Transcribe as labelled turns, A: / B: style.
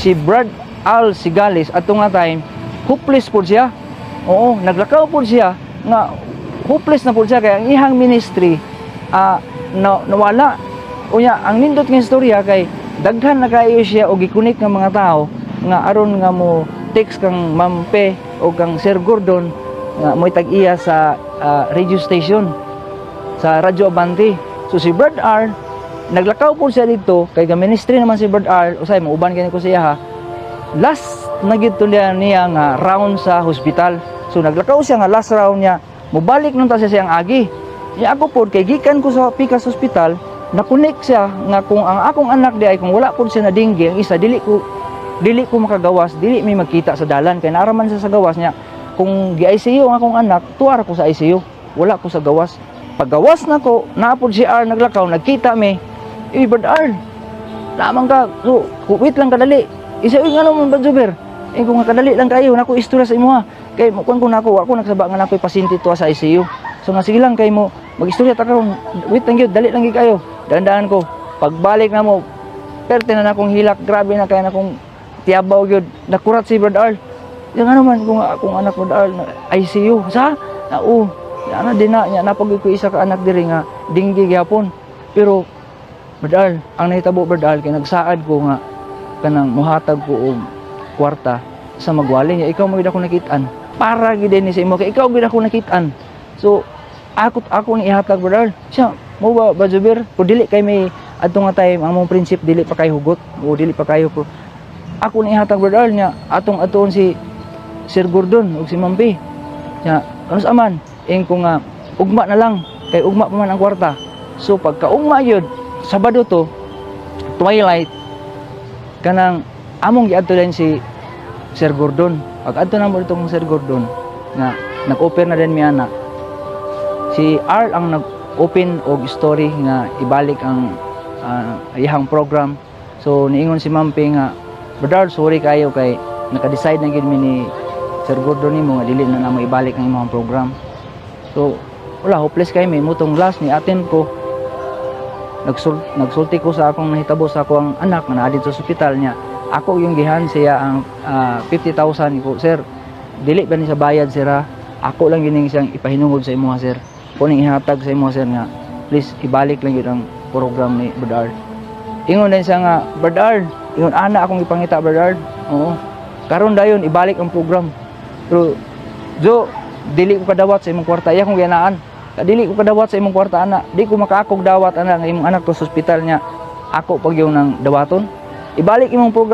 A: si Brad Al Sigales ato nga time hopeless po siya. Oo, naglakaw po siya nga hopeless na po siya kay ang ihang ministry nawala. Unya ang nindot nga istorya kay daghan na kayo siya og gikunik nga mga tao nga aron nga mo text kang Mampe o kang Sir Gordon nga mo'y tag-iya sa radio station sa Radyo Abante. So si Brad R naglakaw po siya dito kay ga ministry naman si Brad R usay mo uban kani ko siya ha. Last na gid niya nga round sa hospital. So naglakaw siya nga last round niya mobalik nung ta siya siyang agi. Ya ako po kay gikan ko sa Pikas Hospital nakunik siya nga kung ang akong anak di ay kung wala po siya na dinggi ang isa dili ko makagawas, dili may magkita sa dalan kay naaraman siya sa gawas niya. Kung gi-ICU ang akong anak, tuwara ko sa ICU. Wala ko sa gawas. Paggawas na ko, naapod si R naglakaw, nagkita mi. Brad R, lamang ka. So, wait lang kadali. Isa nga naman ba, Juber? Kung kadali lang kayo, naku istorya sa imo ha. Kay kung ako nagsaba nga nako'y pasinti tuwa sa ICU. So nga sige lang kay mo, mag-istorya ta karon. Wait lang gyud, dali lang gyud kayo. Dahan-dahan ko. Pagbalik na mo, perte na akong hilak, grabe na kaya na akong tiyabaw gyud. Nakurat si Brad R. Yang ano man kung akong anak Brad R na ICU. Sa? Na din na napagod ko isa ka anak diri nga dinggi gyapon. Pero Brad R, ang nahitabo Brad R kay nagsaad ko nga kanang muhatag ko og kwarta sa magwali niya. Ikaw mo gid ako nakitaan. Para gid ni sa imo kay ikaw gid ako nakitaan. So ako ni ihatag Brad R. Siya mo ba Jubir? Kung dili kay may adto nga time ang mong prinsip dili pa kay hugot o dili pa kayo ko. Ako ni ihatag Brad R niya atong si Sir Gordon ug si Mampi. Nya kanus aman ko nga ugma na lang kay ugma pa man ang kwarta. So pagka ugma yun Sabado to twilight kanang among giadto din si Sir Gordon. Pag adto na mo itong Sir Gordon nga nag-open na din mi ana. Si R ang nag-open og story nga ibalik ang iyang program. So niingon si Mampi nga Brother, sorry kayo kay naka-decide na gid mi ni Sir Gordon nimo nga dili na namo ibalik ang imong program. So wala hopeless kay mi mutong last ni attend ko nagsulti ko sa akong nahitabo sa akong anak nga naa dito sa ospital niya. Ako yung gihan siya ang 50,000 ko. Sir, dili ba ni sa bayad sir ha? Ako lang gining siyang ipahinungod sa imo ha sir. Kuning ihatag sa imo sir nga please ibalik lang yun ang program ni Brad R. Ingon din siya nga Brad R, ingon ana akong ipangita Brad R. Oo. Karon dayon ibalik ang program. Pero Jo, dili ko kadawat sa imong kwarta. Iya kong gianaan. Dili ko kadawat sa imong kwarta ana. Di ko makaakog dawat ana nga imong anak to sa ospital niya. Ako pag yung nang dawaton. Ibalik imong program.